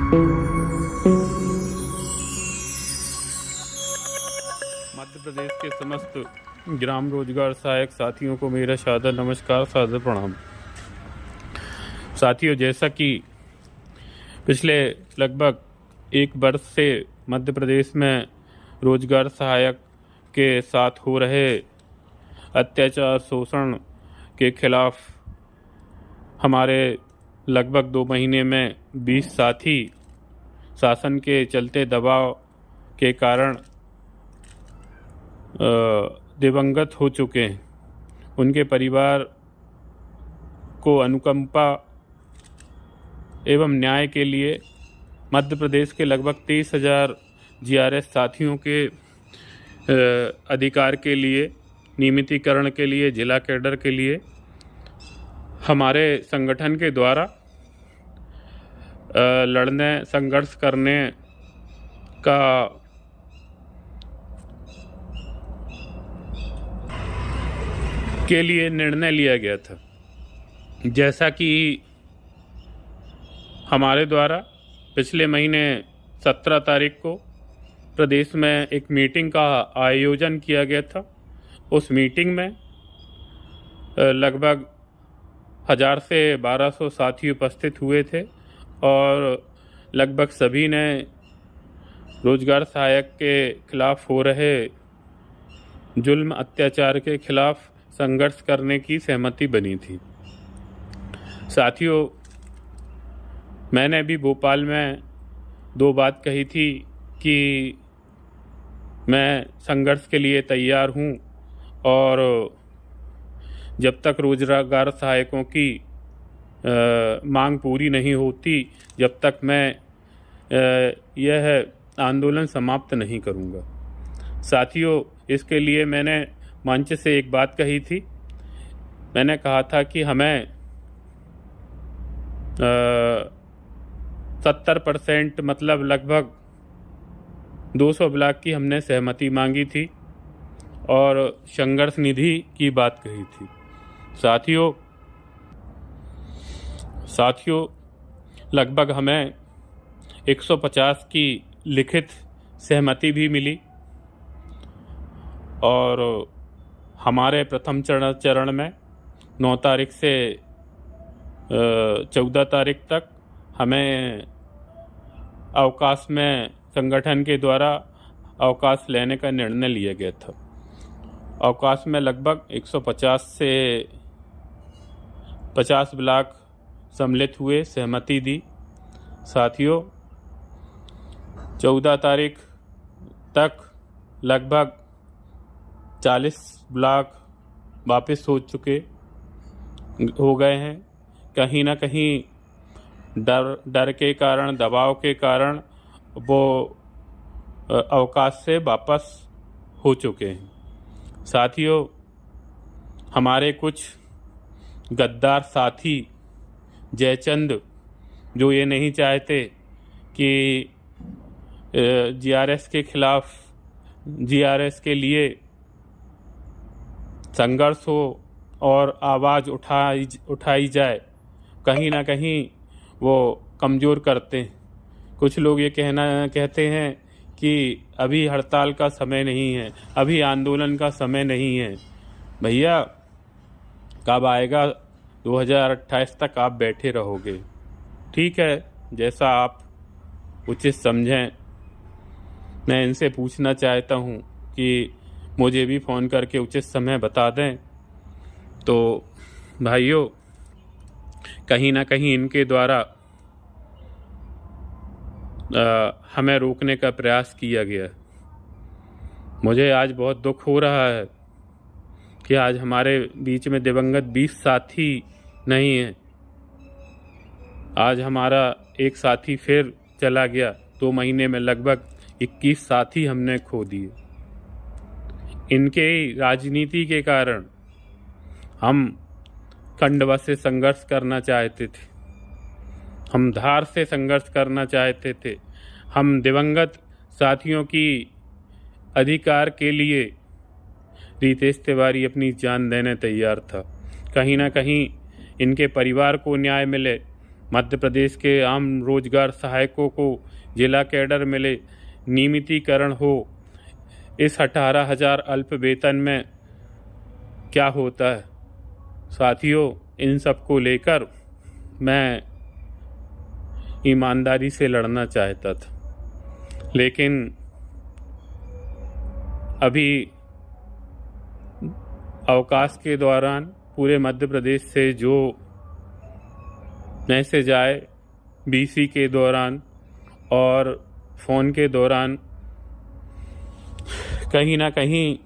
मध्य प्रदेश के समस्त ग्राम रोजगार सहायक साथियों को मेरा सादर नमस्कार, सादर प्रणाम। साथियों, जैसा कि पिछले लगभग एक वर्ष से मध्य प्रदेश में रोजगार सहायक के साथ हो रहे अत्याचार शोषण के खिलाफ हमारे लगभग 2 महीने में 20 साथी शासन के चलते दबाव के कारण दिवंगत हो चुके हैं। उनके परिवार को अनुकंपा एवं न्याय के लिए मध्य प्रदेश के लगभग 23,000 जीआरएस साथियों के अधिकार के लिए, नियमितीकरण के लिए, जिला कैडर के लिए हमारे संगठन के द्वारा लड़ने, संघर्ष करने का के लिए निर्णय लिया गया था। जैसा कि हमारे द्वारा पिछले महीने 17 तारीख को प्रदेश में एक मीटिंग का आयोजन किया गया था। उस मीटिंग में लगभग 1000 से 1200 साथी उपस्थित हुए थे और लगभग सभी ने रोजगार सहायक के खिलाफ हो रहे जुल्म अत्याचार के खिलाफ संघर्ष करने की सहमति बनी थी। साथियों, मैंने भी भोपाल में 2 बात कही थी कि मैं संघर्ष के लिए तैयार हूं और जब तक रोजगार सहायकों की मांग पूरी नहीं होती, जब तक मैं यह आंदोलन समाप्त नहीं करूंगा। साथियों, इसके लिए मैंने मंच से एक बात कही थी। मैंने कहा था कि हमें 70% मतलब लगभग 200 ब्लॉक की हमने सहमति मांगी थी और संघर्ष निधि की बात कही थी। साथियों, लगभग हमें 150 की लिखित सहमति भी मिली और हमारे प्रथम चरण में 9 तारीख से 14 तारीख तक हमें अवकाश में संगठन के द्वारा अवकाश लेने का निर्णय लिया गया था। अवकाश में लगभग 150 से 50 ब्लॉक सम्मिलित हुए, सहमति दी। साथियों, 14 तारीख तक लगभग 40 ब्लॉक वापस हो गए हैं। कहीं ना कहीं डर के कारण, दबाव के कारण वो अवकाश से वापस हो चुके हैं। साथियों, हमारे कुछ गद्दार साथी जयचंद, जो ये नहीं चाहते कि जीआरएस के खिलाफ, जीआरएस के लिए संघर्ष हो और आवाज़ उठाई जाए, कहीं ना कहीं वो कमज़ोर करते हैं। कुछ लोग ये कहते हैं कि अभी हड़ताल का समय नहीं है, अभी आंदोलन का समय नहीं है। भैया, कब आएगा 2028 तक आप बैठे रहोगे। ठीक है, जैसा आप उचित समझें। मैं इनसे पूछना चाहता हूँ कि मुझे भी फ़ोन करके उचित समय बता दें। तो भाइयों, कहीं ना कहीं इनके द्वारा हमें रोकने का प्रयास किया गया। मुझे आज बहुत दुख हो रहा है कि आज हमारे बीच में दिवंगत 20 साथी नहीं हैं। आज हमारा एक साथी फिर चला गया। 2 महीने में लगभग 21 साथी हमने खो दिए। इनके राजनीति के कारण हम खंडवा से संघर्ष करना चाहते थे, हम धार से संघर्ष करना चाहते थे, हम दिवंगत साथियों की अधिकार के लिए रितेश तिवारी अपनी जान देने तैयार था। कहीं ना कहीं इनके परिवार को न्याय मिले, मध्य प्रदेश के आम रोजगार सहायकों को जिला कैडर मिले, नियमितीकरण हो। इस 18,000 अल्प वेतन में क्या होता है साथियों? इन सब को लेकर मैं ईमानदारी से लड़ना चाहता था, लेकिन अभी अवकाश के दौरान पूरे मध्य प्रदेश से जो मैसेज आए, बीसी के दौरान और फ़ोन के दौरान, कहीं ना कहीं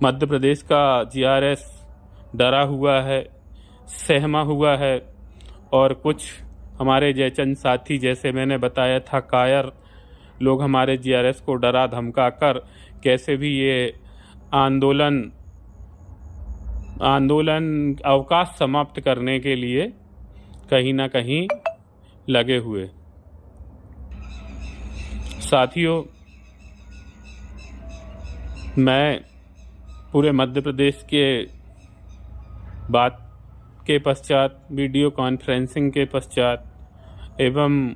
मध्य प्रदेश का जीआरएस डरा हुआ है, सहमा हुआ है, और कुछ हमारे जयचंद साथी, जैसे मैंने बताया था, कायर लोग हमारे जीआरएस को डरा धमका कर कैसे भी ये आंदोलन अवकाश समाप्त करने के लिए कहीं ना कहीं लगे हुए। साथियों, मैं पूरे मध्य प्रदेश के बात के पश्चात, वीडियो कॉन्फ्रेंसिंग के पश्चात एवं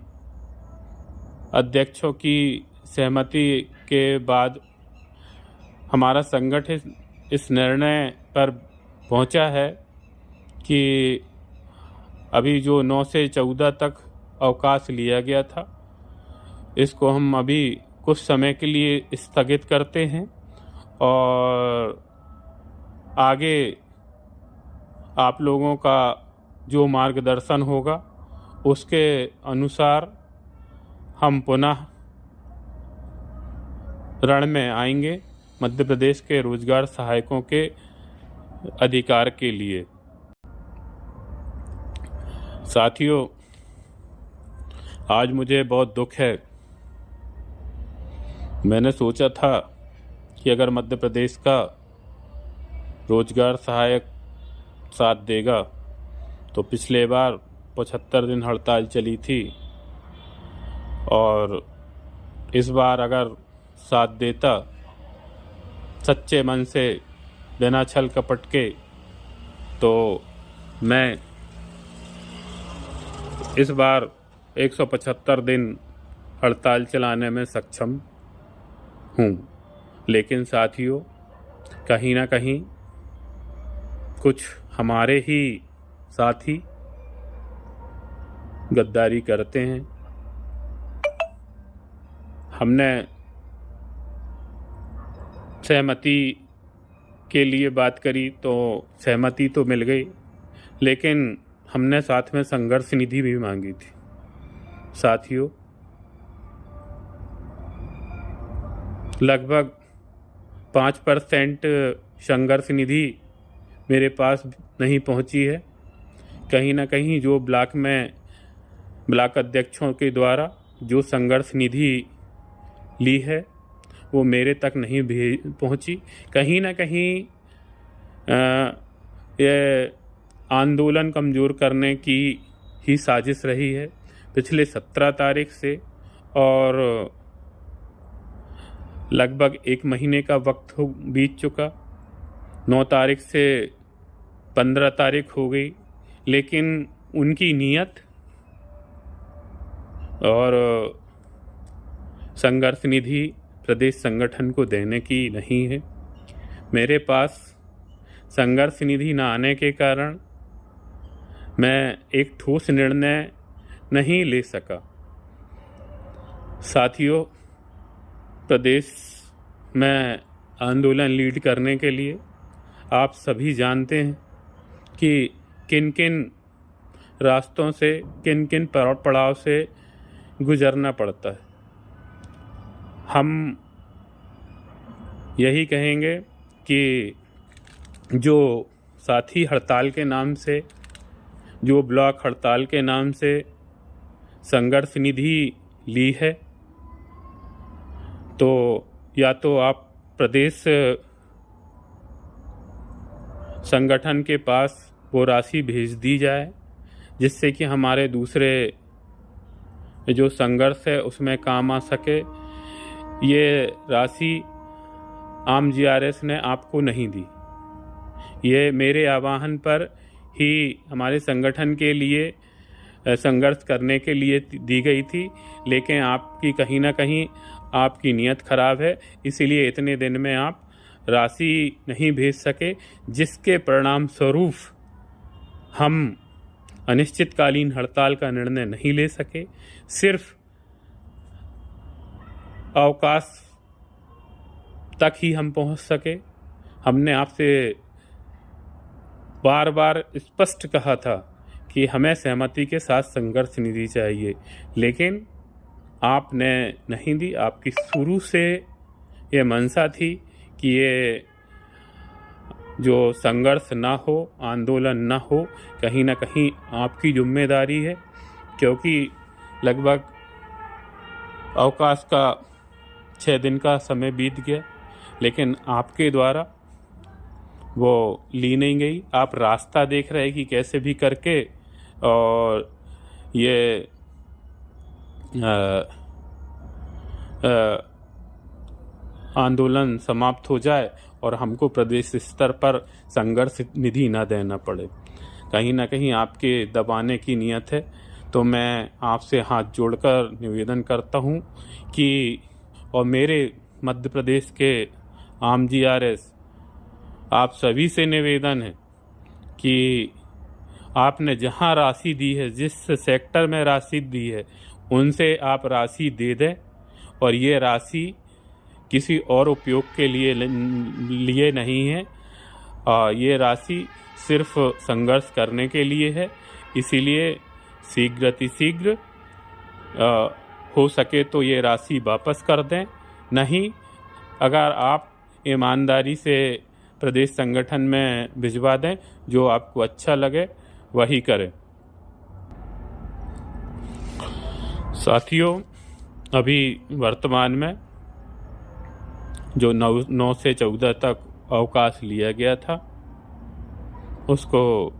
अध्यक्षों की सहमति के बाद हमारा संगठन इस निर्णय पर पहुंचा है कि अभी जो 9 से 14 तक अवकाश लिया गया था, इसको हम अभी कुछ समय के लिए स्थगित करते हैं और आगे आप लोगों का जो मार्गदर्शन होगा उसके अनुसार हम पुनः रण में आएंगे मध्य प्रदेश के रोजगार सहायकों के अधिकार के लिए। साथियों, आज मुझे बहुत दुख है। मैंने सोचा था कि अगर मध्य प्रदेश का रोजगार सहायक साथ देगा, तो पिछले बार 75 दिन हड़ताल चली थी, और इस बार अगर साथ देता सच्चे मन से, बिना छल कपट के, तो मैं इस बार 175 दिन हड़ताल चलाने में सक्षम हूँ। लेकिन साथियों, कहीं ना कहीं कुछ हमारे ही साथी गद्दारी करते हैं। हमने सहमति के लिए बात करी तो सहमति तो मिल गई, लेकिन हमने साथ में संघर्ष निधि भी मांगी थी। साथियों, लगभग 5% संघर्ष निधि मेरे पास नहीं पहुंची है। कहीं ना कहीं जो ब्लॉक अध्यक्षों के द्वारा जो संघर्ष निधि ली है वो मेरे तक नहीं पहुंची। कहीं ना कहीं ये आंदोलन कमज़ोर करने की ही साजिश रही है पिछले 17 तारीख से, और लगभग 1 महीने का वक्त बीत चुका। 9 तारीख से 15 तारीख हो गई, लेकिन उनकी नीयत और संघर्ष निधि प्रदेश संगठन को देने की नहीं है। मेरे पास संघर्ष निधि न आने के कारण मैं एक ठोस निर्णय नहीं ले सका। साथियों, प्रदेश में आंदोलन लीड करने के लिए आप सभी जानते हैं कि किन किन रास्तों से, किन किन पड़ाव से गुजरना पड़ता है। हम यही कहेंगे कि जो साथी हड़ताल के नाम से, जो ब्लॉक हड़ताल के नाम से संघर्ष निधि ली है, तो या तो आप प्रदेश संगठन के पास वो राशि भेज दी जाए, जिससे कि हमारे दूसरे जो संघर्ष है उसमें काम आ सके। ये राशि आम जीआरएस ने आपको नहीं दी, ये मेरे आह्वान पर ही हमारे संगठन के लिए संघर्ष करने के लिए दी गई थी, लेकिन आपकी कहीं ना कहीं आपकी नीयत खराब है, इसीलिए इतने दिन में आप राशि नहीं भेज सके, जिसके परिणाम स्वरूप हम अनिश्चितकालीन हड़ताल का निर्णय नहीं ले सके। सिर्फ अवकाश तक ही हम पहुंच सके। हमने आपसे बार बार स्पष्ट कहा था कि हमें सहमति के साथ संघर्ष निधि चाहिए, लेकिन आपने नहीं दी। आपकी शुरू से ये मंशा थी कि ये जो संघर्ष ना हो, आंदोलन ना हो, कहीं ना कहीं आपकी जिम्मेदारी है, क्योंकि लगभग अवकाश का 6 दिन का समय बीत गया, लेकिन आपके द्वारा वो ली नहीं गई। आप रास्ता देख रहे कि कैसे भी करके और ये आंदोलन समाप्त हो जाए और हमको प्रदेश स्तर पर संघर्ष निधि न देना पड़े। कहीं ना कहीं आपके दबाने की नीयत है। तो मैं आपसे हाथ जोड़कर निवेदन करता हूं कि और मेरे मध्य प्रदेश के आम GRS आप सभी से निवेदन है कि आपने जहां राशि दी है, जिस सेक्टर में राशि दी है, उनसे आप राशि दे दें और ये राशि किसी और उपयोग के लिए नहीं है। ये राशि सिर्फ संघर्ष करने के लिए है। इसीलिए शीघ्र अतिशीघ्र हो सके तो ये राशि वापस कर दें। नहीं, अगर आप ईमानदारी से प्रदेश संगठन में भिजवा दें, जो आपको अच्छा लगे वही करें। साथियों, अभी वर्तमान में जो 9 से 14 तक अवकाश लिया गया था, उसको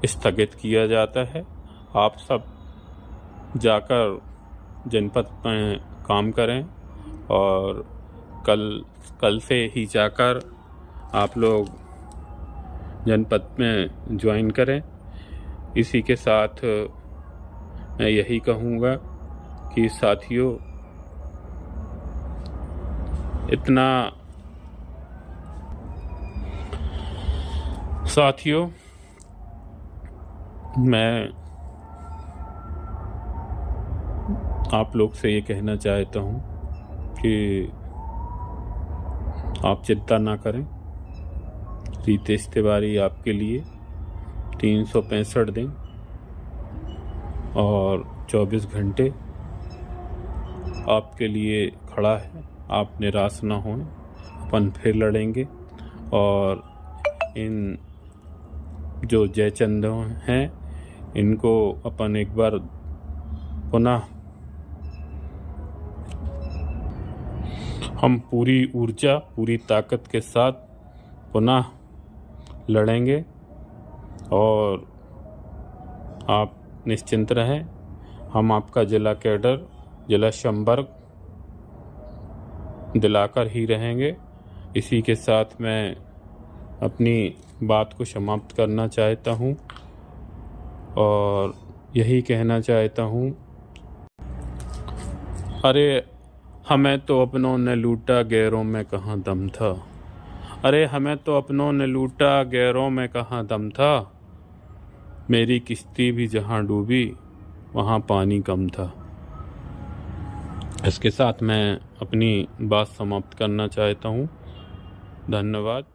स्थगित किया जाता है। आप सब जाकर जनपद में काम करें और कल से ही जाकर आप लोग जनपद में ज्वाइन करें। इसी के साथ मैं यही कहूँगा कि साथियों, मैं आप लोग से ये कहना चाहता हूँ कि आप चिंता ना करें। रितेश तिवारी आपके लिए 365 दिन और 24 घंटे आपके लिए खड़ा है। आप निराश ना हों, अपन फिर लड़ेंगे। और इन जो जयचंद हैं, इनको अपन एक बार पुनः हम पूरी ऊर्जा, पूरी ताकत के साथ पुनः लड़ेंगे। और आप निश्चिंत रहें, हम आपका जिला कैडर, जिला संपर्क दिलाकर ही रहेंगे। इसी के साथ मैं अपनी बात को समाप्त करना चाहता हूँ और यही कहना चाहता हूँ, अरे हमें तो अपनों ने लूटा, गैरों में कहाँ दम था। अरे हमें तो अपनों ने लूटा, गैरों में कहाँ दम था। मेरी किश्ती भी जहाँ डूबी, वहाँ पानी कम था। इसके साथ मैं अपनी बात समाप्त करना चाहता हूँ। धन्यवाद।